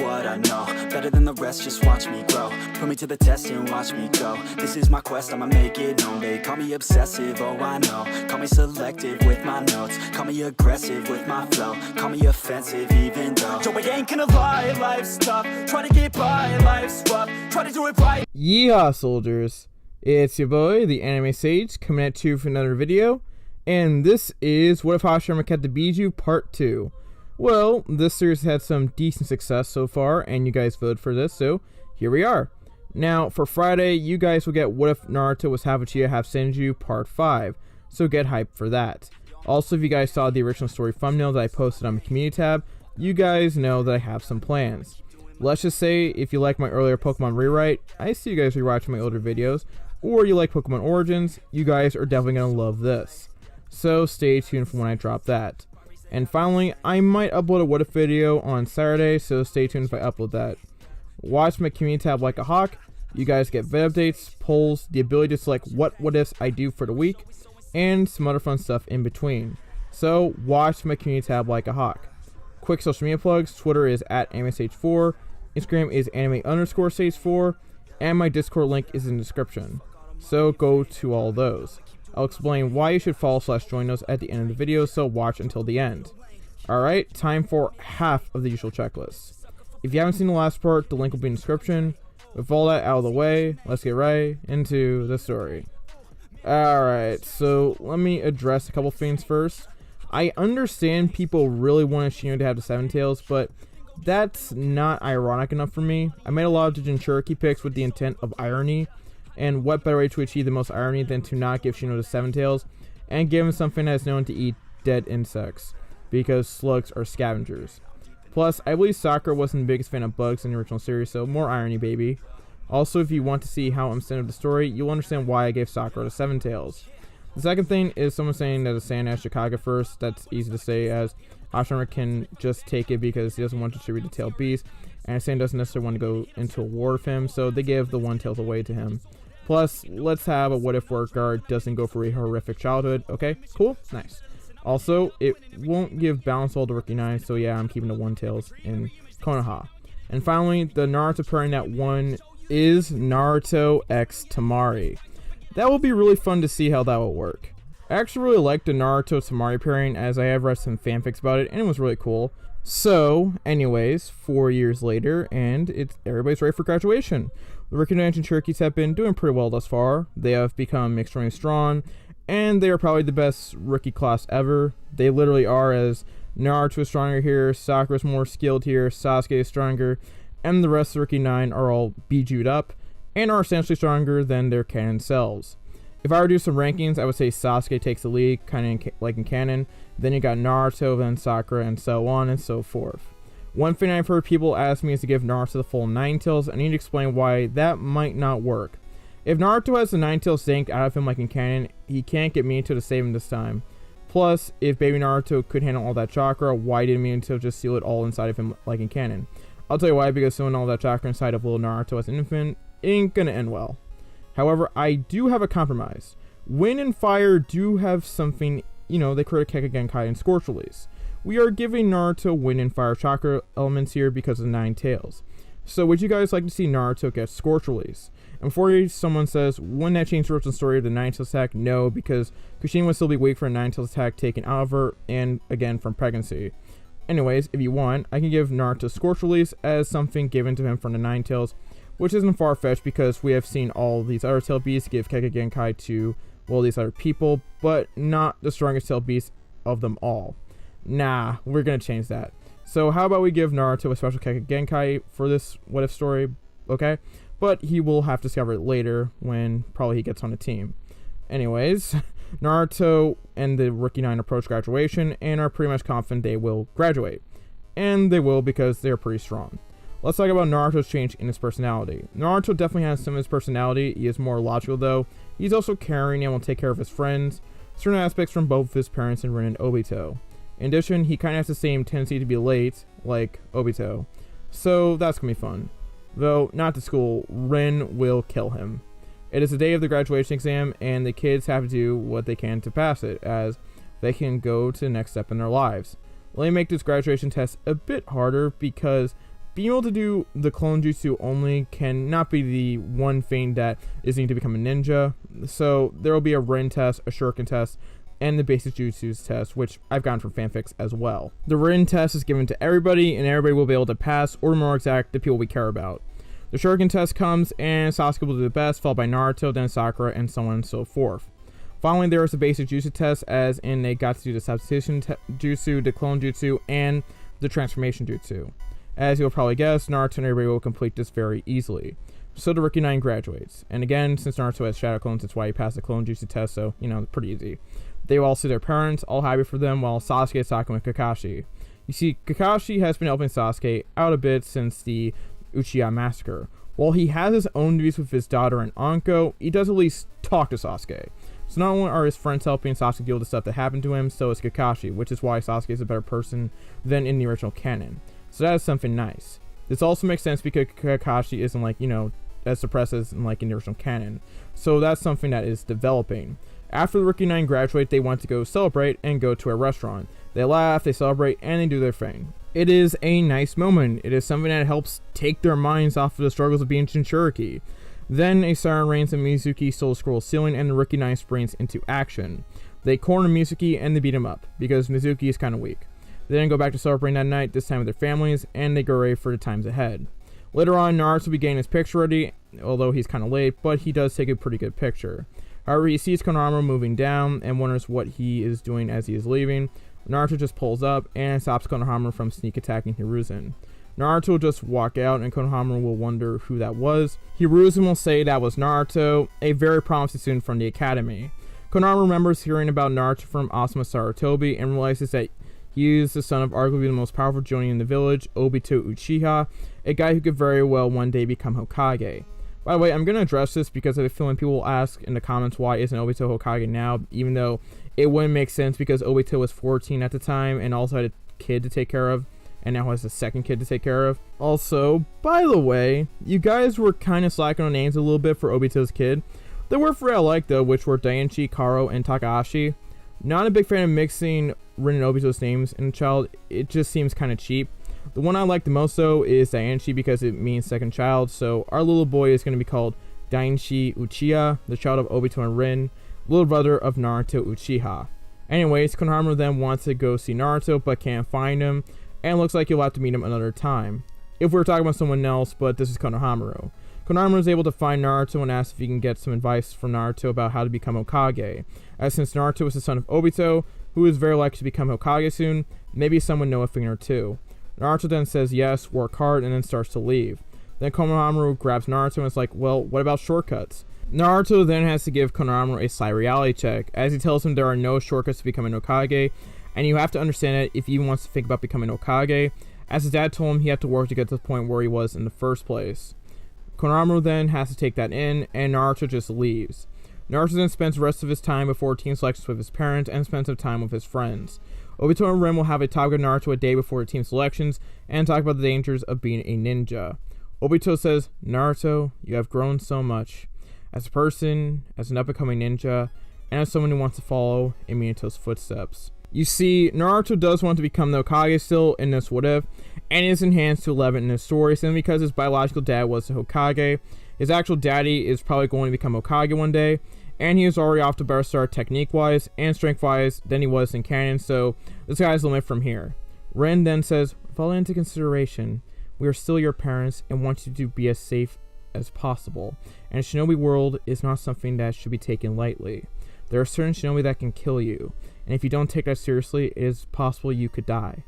what I know. Better than the rest, just watch me grow. Put me to the test and watch me go. This is my quest, I'ma make it known. They call me obsessive, oh I know. Call me selective with my notes. Call me aggressive with my flow. Call me offensive even though Joe, I ain't gonna lie, life's tough. Try to get by, life's rough. Try to do it right. Yeehaw, soldiers. It's your boy, the Anime Sage, coming at you for another video. And this is What If Hashirama Kept the Bijuu Part 2. Well, this series had some decent success so far, and you guys voted for this, so here we are. Now, for Friday, you guys will get What If Naruto Was Half Uchiha Half Senju Part 5, so get hyped for that. Also, if you guys saw the original story thumbnail that I posted on my community tab, you guys know that I have some plans. Let's just say, if you like my earlier Pokemon rewrite, I see you guys rewatching my older videos, or you like Pokemon Origins, you guys are definitely going to love this. So stay tuned for when I drop that. And finally, I might upload a What If video on Saturday, so stay tuned if I upload that. Watch my community tab like a hawk. You guys get vid updates, polls, the ability to select what ifs I do for the week, and some other fun stuff in between. So watch my community tab like a hawk. Quick social media plugs: Twitter is @AnimeSage4, Instagram is anime_sage4, and my Discord link is in the description. So go to all those. I'll explain why you should follow/join those at the end of the video, so watch until the end. Alright, time for half of the usual checklist. If you haven't seen the last part, the link will be in the description. With all that out of the way, let's get right into the story. Alright, so let me address a couple things first. I understand people really want Shino to have the 7 tails, but that's not ironic enough for me. I made a lot of the Jinchuriki picks with the intent of irony, and what better way to achieve the most irony than to not give Shino the 7 tails and give him something that's known to eat dead insects, because slugs are scavengers. Plus, I believe Sakura wasn't the biggest fan of bugs in the original series, so more irony, baby. Also, if you want to see how I'm centered the story, you'll understand why I gave Sakura the 7 tails. The second thing is someone saying that a Sand asked Chicago first. That's easy to say, as Hashirama can just take it because he doesn't want to distribute the tailed beast, and Sand doesn't necessarily want to go into a war with him, so they give the 1 tails away to him. Plus, let's have a what if Work Guard doesn't go for a horrific childhood. Okay, cool, nice. Also, it won't give balance all to Rookie 9, so yeah, I'm keeping the 1 tails in Konoha. And finally, the Naruto pairing that won is Naruto x Tamari. That will be really fun to see how that will work. I actually really like the Naruto Tamari pairing, as I have read some fanfics about it, and it was really cool. So, anyways, 4 years later, and everybody's ready for graduation. The Rookie 9 Jinchurikis have been doing pretty well thus far. They have become extremely strong, and they are probably the best rookie class ever. They literally are, as Naruto is stronger here, Sakura is more skilled here, Sasuke is stronger, and the rest of the Rookie 9 are all Bijuu'd up, and are essentially stronger than their canon selves. If I were to do some rankings, I would say Sasuke takes the lead, kind of like in canon. Then you got Naruto, then Sakura, and so on and so forth. One thing I've heard people ask me is to give Naruto the full 9 tails. I need to explain why that might not work. If Naruto has the 9 tails zanked out of him like in canon, he can't get Minato to save him this time. Plus, if baby Naruto could handle all that chakra, why didn't Minato just seal it all inside of him like in canon? I'll tell you why, because sealing all that chakra inside of little Naruto as an infant ain't gonna end well. However, I do have a compromise. Wind and Fire do have something, they create a Keka Genkai and Scorch Release. We are giving Naruto Wind and Fire chakra elements here because of 9 tails. So would you guys like to see Naruto get Scorch Release? And before someone says, wouldn't that change the original story of the 9 tails attack? No, because Kushina would still be weak for a 9 tails attack taken out of her, and again from pregnancy. Anyways, if you want, I can give Naruto Scorch Release as something given to him from the 9 tails, which isn't far-fetched because we have seen all these other tail beasts give Keka Genkai to, well, these other people, but not the strongest tail beast of them all. Nah, we're gonna change that. So how about we give Naruto a special Keka Genkai for this what if story, okay? But he will have to discover it later when probably he gets on a team. Anyways, Naruto and the Rookie 9 approach graduation and are pretty much confident they will graduate. And they will because they're pretty strong. Let's talk about Naruto's change in his personality. Naruto definitely has some of his personality. He is more logical though. He's also caring and will take care of his friends. Certain aspects from both of his parents in Rin and Obito. In addition, he kind of has the same tendency to be late, like Obito. So that's gonna be fun. Though, not to school, Rin will kill him. It is the day of the graduation exam, and the kids have to do what they can to pass it, as they can go to the next step in their lives. Let me make this graduation test a bit harder, because being able to do the clone jutsu only can not be the one thing that is needed to become a ninja. So there will be a Rin test, a Shuriken test, and the basic jutsus test, which I've gotten from fanfics as well. The Rin test is given to everybody, and everybody will be able to pass, or more exact, the people we care about. The Shuriken test comes, and Sasuke will do the best, followed by Naruto, then Sakura, and so on and so forth. Finally, there is a basic jutsu test, as in they got to do the substitution jutsu, the clone jutsu, and the transformation jutsu. As you'll probably guess, Naruto and everybody will complete this very easily. So the Rookie 9 graduates. And again, since Naruto has shadow clones, that's why he passed the clone jutsu test, so, pretty easy. They will all see their parents, all happy for them, while Sasuke is talking with Kakashi. You see, Kakashi has been helping Sasuke out a bit since the Uchiha massacre. While he has his own duties with his daughter and Anko, he does at least talk to Sasuke. So not only are his friends helping Sasuke deal with the stuff that happened to him, so is Kakashi, which is why Sasuke is a better person than in the original canon. So that is something nice. This also makes sense because Kakashi isn't as suppressed as in the original canon. So that's something that is developing. After the Rookie 9 graduate, they want to go celebrate and go to a restaurant. They laugh, they celebrate, and they do their thing. It is a nice moment. It is something that helps take their minds off of the struggles of being Jinchuriki. Then a siren rings and Mizuki Soul Scroll ceiling, and the Rookie 9 springs into action. They corner Mizuki and they beat him up, because Mizuki is kind of weak. They then go back to celebrating that night, this time with their families, and they go ready for the times ahead. Later on, Naruto will be getting his picture ready, although he's kind of late, but he does take a pretty good picture. However, he sees Konohamaru moving down and wonders what he is doing as he is leaving. Naruto just pulls up and stops Konohamaru from sneak attacking Hiruzen. Naruto will just walk out and Konohamaru will wonder who that was. Hiruzen will say that was Naruto, a very promising student from the academy. Konohamaru remembers hearing about Naruto from Asuma Sarutobi and realizes that he is the son of arguably the most powerful Jonin in the village, Obito Uchiha, a guy who could very well one day become Hokage. By the way, I'm going to address this because I have a feeling people will ask in the comments why isn't Obito Hokage now, even though it wouldn't make sense because Obito was 14 at the time and also had a kid to take care of, and now has a second kid to take care of. Also, by the way, you guys were kind of slacking on names a little bit for Obito's kid. There were three I liked though, which were Daiichi, Karo, and Takahashi. Not a big fan of mixing Rin and Obito's names in a child, it just seems kind of cheap. The one I like the most though is Daiichi because it means second child, so our little boy is going to be called Daiichi Uchiha, the child of Obito and Rin, little brother of Naruto Uchiha. Anyways, Konohamaru then wants to go see Naruto but can't find him, and looks like you'll have to meet him another time. If we were talking about someone else, but this is Konohamaru. Konohamaru is able to find Naruto and asks if he can get some advice from Naruto about how to become Hokage, as since Naruto is the son of Obito, who is very likely to become Hokage soon, maybe someone know a thing or two. Naruto then says yes, work hard, and then starts to leave. Then Konohamaru grabs Naruto and is like, well, what about shortcuts? Naruto then has to give Konohamaru a slight reality check, as he tells him there are no shortcuts to becoming Hokage, and you have to understand that if he wants to think about becoming Hokage, as his dad told him he had to work to get to the point where he was in the first place. Konohamaru then has to take that in, and Naruto just leaves. Naruto then spends the rest of his time before team selections with his parents and spends some time with his friends. Obito and Rin will have a talk with Naruto a day before the team selections and talk about the dangers of being a ninja. Obito says, Naruto, you have grown so much. As a person, as an up-and-coming ninja, and as someone who wants to follow in Minato's footsteps. You see, Naruto does want to become the Hokage still in this what if, and is enhanced to 11 in his story, simply because his biological dad was the Hokage. His actual daddy is probably going to become Hokage one day, and he is already off to better start technique-wise and strength-wise than he was in canon, so the sky's the limit from here. Rin then says, with all into consideration, we are still your parents and want you to be as safe as possible, and a shinobi world is not something that should be taken lightly. There are certain shinobi that can kill you, and if you don't take that seriously, it is possible you could die.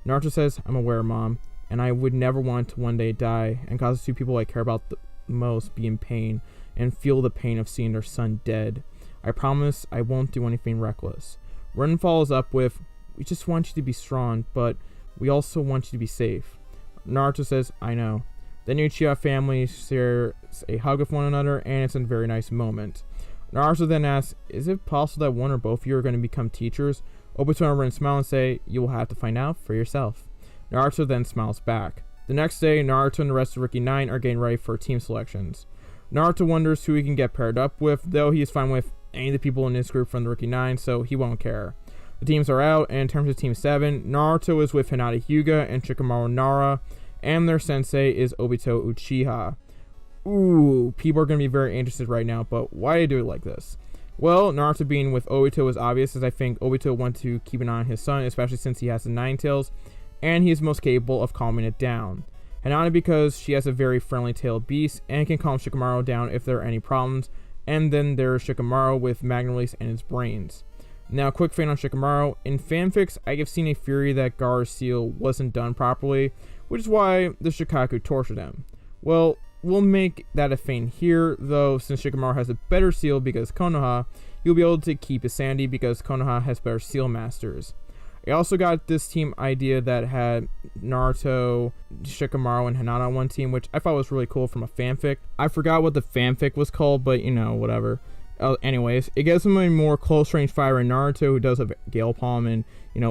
Naruto says, I'm aware, Mom, and I would never want to one day die and cause the two people I care about the most be in pain and feel the pain of seeing their son dead. I promise I won't do anything reckless. Rin follows up with, we just want you to be strong, but we also want you to be safe. Naruto says, I know. The Uchiha family shares a hug with one another, and it's a very nice moment. Naruto then asks, is it possible that one or both of you are going to become teachers? Obito and Rin smile and say, you will have to find out for yourself. Naruto then smiles back. The next day, Naruto and the rest of Rookie 9 are getting ready for team selections. Naruto wonders who he can get paired up with, though he is fine with any of the people in his group from the Rookie 9, so he won't care. The teams are out, and in terms of Team 7, Naruto is with Hinata Hyuga and Shikamaru Nara, and their sensei is Obito Uchiha. Ooh, people are going to be very interested right now, but why do I do it like this? Well, Naruto being with Obito is obvious, as I think Obito wants to keep an eye on his son, especially since he has the Nine Tails, and he is most capable of calming it down. Hinata because she has a very friendly tailed beast and can calm Shikamaru down if there are any problems, and then there's Shikamaru with Magna Release and his brains. Now, quick fan on Shikamaru. In fanfics, I have seen a theory that Gar's seal wasn't done properly, which is why the Shikaku tortured him. Well, we'll make that a feint here, though, since Shikamaru has a better seal because Konoha, he'll be able to keep his sanity because Konoha has better seal masters. I also got this team idea that had Naruto, Shikamaru, and Hinata on one team, which I thought was really cool from a fanfic. I forgot what the fanfic was called, but whatever. Anyways, it gives him a more close range fighter in Naruto who does have Gale Palm and,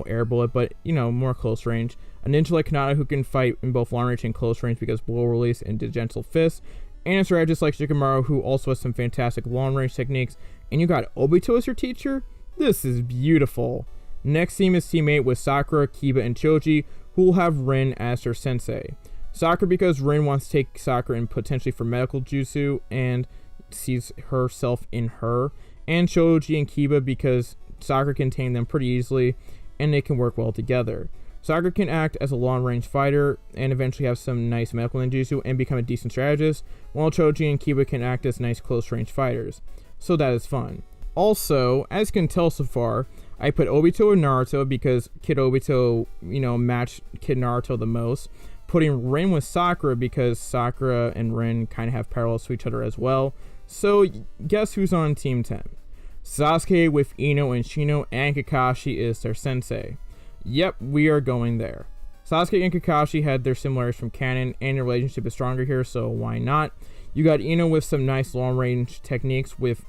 Air Bullet, but, more close range. A ninja like Hinata who can fight in both long range and close range because Blow Release and Gentle Fist. And a strategist like Shikamaru who also has some fantastic long range techniques. And you got Obito as your teacher? This is beautiful. Next team is teammate with Sakura, Kiba, and Choji, who will have Rin as her sensei. Sakura because Rin wants to take Sakura and potentially for medical jutsu and sees herself in her. And Choji and Kiba because Sakura can tame them pretty easily and they can work well together. Sakura can act as a long-range fighter and eventually have some nice medical ninjutsu and become a decent strategist, while Choji and Kiba can act as nice close-range fighters. So that is fun. Also, as you can tell so far, I put Obito and Naruto because Kid Obito, matched Kid Naruto the most. Putting Rin with Sakura because Sakura and Rin kind of have parallels to each other as well. So guess who's on Team 10? Sasuke with Ino and Shino, and Kakashi is their sensei. Yep, we are going there. Sasuke and Kakashi had their similarities from canon, and their relationship is stronger here, so why not? You got Ino with some nice long-range techniques with,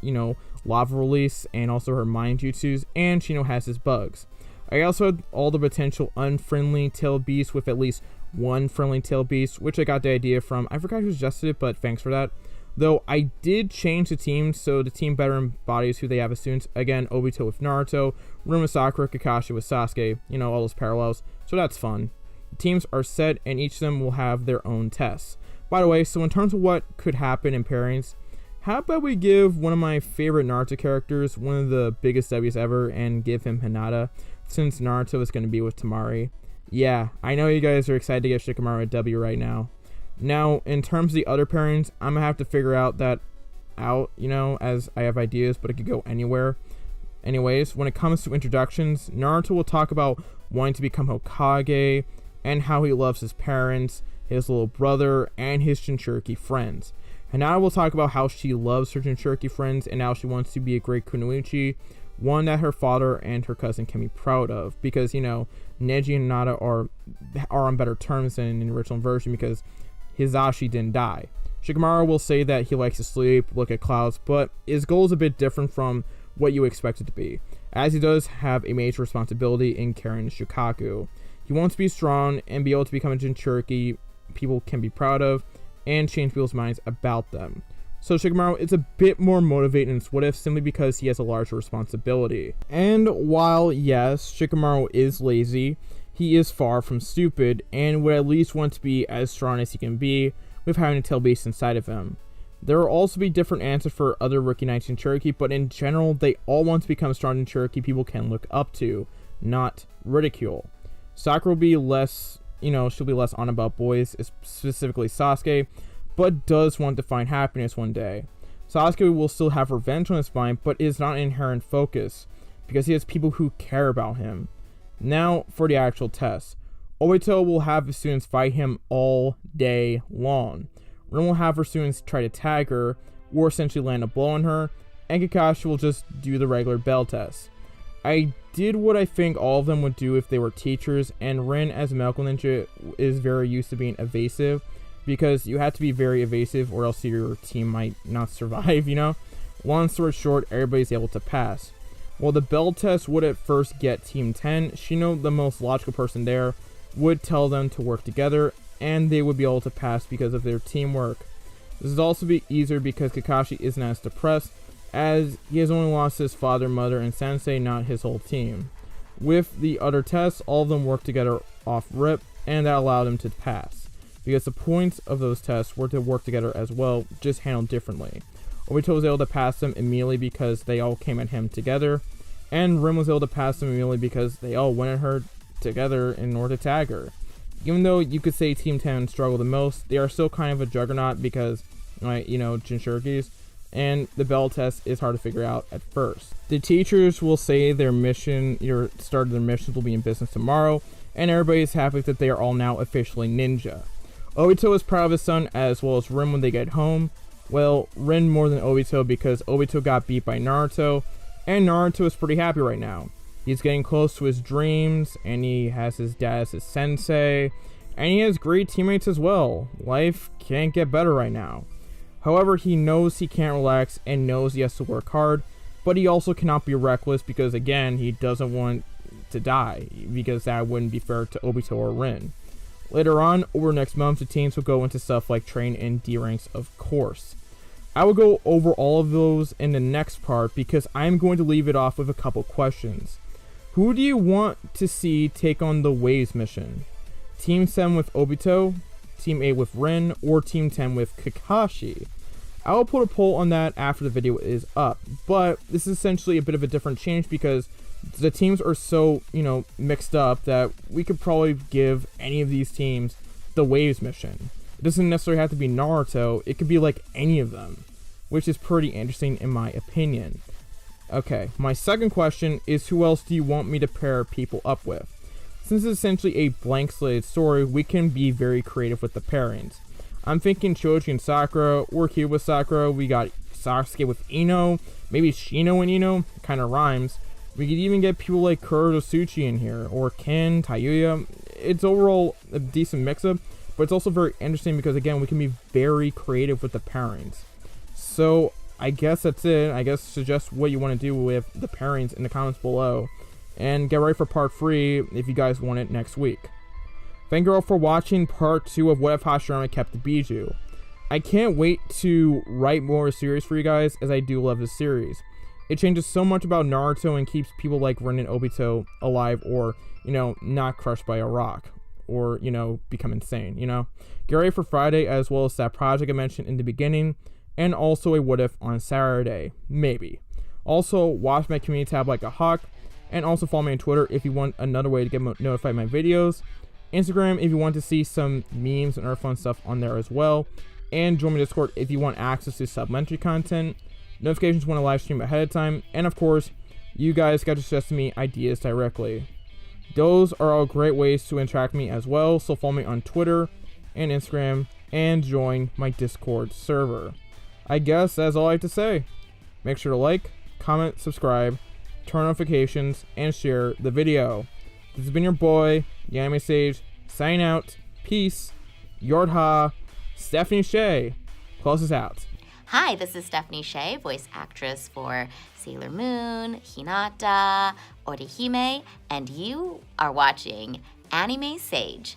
lava release and also her mind jutsus, and Shino has his bugs. I also had all the potential unfriendly tail beasts with at least one friendly tail beast, which I got the idea from. I forgot who suggested it, but thanks for that. Though I did change the team, so the team better embodies who they have as students. Again, Obito with Naruto, Rin with Sakura, Kakashi with Sasuke, all those parallels, so that's fun. The teams are set, and each of them will have their own tests. By the way, so in terms of what could happen in pairings, how about we give one of my favorite Naruto characters one of the biggest W's ever and give him Hinata, since Naruto is going to be with Temari. Yeah, I know you guys are excited to give Shikamaru a W right now. Now, in terms of the other pairings, I'm going to have to figure out as I have ideas, but it could go anywhere. Anyways, when it comes to introductions, Naruto will talk about wanting to become Hokage and how he loves his parents, his little brother, and his Jinchuriki friends. Hinata will talk about how she loves her Jinchuriki friends and how she wants to be a great kunoichi, one that her father and her cousin can be proud of, because, Neji and Hinata are on better terms than in the original version because Hisashi didn't die. Shikamaru will say that he likes to sleep, look at clouds, but his goal is a bit different from what you expect it to be, as he does have a major responsibility in carrying the Shukaku. He wants to be strong and be able to become a Jinchuriki people can be proud of and change people's minds about them. So Shikamaru is a bit more motivated in his what if simply because he has a larger responsibility. And while yes, Shikamaru is lazy, he is far from stupid and would at least want to be as strong as he can be with having a tail beast inside of him. There will also be different answers for other rookie knights in Cherokee, but in general, they all want to become strong in Cherokee people can look up to, not ridicule. Sakura will be less, she'll be less on about boys, specifically Sasuke, but does want to find happiness one day. Sasuke will still have revenge on his mind, but is not an inherent focus, because he has people who care about him. Now, for the actual test. Obito will have his students fight him all day long. Rin will have her students try to tag her, or essentially land a blow on her, and Kakashi will just do the regular bell test. I did what I think all of them would do if they were teachers, and Rin as a medical ninja is very used to being evasive, because you have to be very evasive or else your team might not survive, Long story short, everybody's able to pass. While the bell test would at first get Team 10, Shino, the most logical person there, would tell them to work together, and they would be able to pass because of their teamwork. This would also be easier because Kakashi isn't as depressed, as he has only lost his father, mother, and sensei, not his whole team. With the other tests, all of them worked together off rip, and that allowed him to pass. because the points of those tests were to work together as well, just handled differently. Obito was able to pass them immediately because they all came at him together, and Rin was able to pass them immediately because they all went at her together in order to tag her. Even though you could say Team 10 struggled the most, they are still kind of a juggernaut because, Jinchurikis, and the bell test is hard to figure out at first. The teachers will say their start of their missions will be in business tomorrow, and everybody is happy that they are all now officially ninja. Obito is proud of his son as well as Rin when they get home. Well, Rin more than Obito because Obito got beat by Naruto, and Naruto is pretty happy right now. He's getting close to his dreams, and he has his dad as his sensei, and he has great teammates as well. Life can't get better right now. However, he knows he can't relax and knows he has to work hard, but he also cannot be reckless because, again, he doesn't want to die, because that wouldn't be fair to Obito or Rin. Later on, over next month, the teams will go into stuff like train and D ranks, of course. I will go over all of those in the next part because I'm going to leave it off with a couple questions. Who do you want to see take on the Waves mission? Team 7 with Obito, Team 8 with Rin, or Team 10 with Kakashi? I will put a poll on that after the video is up, but this is essentially a bit of a different change because the teams are so, mixed up that we could probably give any of these teams the Waves mission. It doesn't necessarily have to be Naruto, it could be like any of them, which is pretty interesting in my opinion. Okay, my second question is who else do you want me to pair people up with? Since it's essentially a blank slated story, we can be very creative with the pairings. I'm thinking Choji and Sakura, or Kyo with Sakura. We got Sasuke with Ino, maybe Shino and Ino, kind of rhymes. We could even get people like Kuro Tsuchi in here, or Ken, Tayuya. It's overall a decent mix-up, but it's also very interesting because, again, we can be very creative with the pairings. So, I guess that's it. I guess suggest what you want to do with the pairings in the comments below. And get ready for part 3 if you guys want it next week. Thank you all for watching part 2 of What If Hashirama Kept the Bijuu. I can't wait to write more series for you guys, as I do love this series. It changes so much about Naruto and keeps people like Rin and Obito alive, or, not crushed by a rock, or, become insane, Get ready for Friday, as well as that project I mentioned in the beginning, and also a What If on Saturday, maybe. Also, watch my community tab like a hawk, and also follow me on Twitter if you want another way to get notified my videos. Instagram if you want to see some memes and other fun stuff on there as well. And join my Discord if you want access to supplementary content, notifications when I live stream ahead of time, and of course, you guys got to suggest to me ideas directly. Those are all great ways to interact with me as well, so follow me on Twitter and Instagram, and join my Discord server. I guess that's all I have to say. Make sure to like, comment, subscribe, turn on notifications, and share the video. This has been your boy, the Anime Sage, signing out. Peace. YEEHAW. Stephanie Shea. Close us out. Hi, this is Stephanie Shea, voice actress for Sailor Moon, Hinata, Orihime, and you are watching Anime Sage.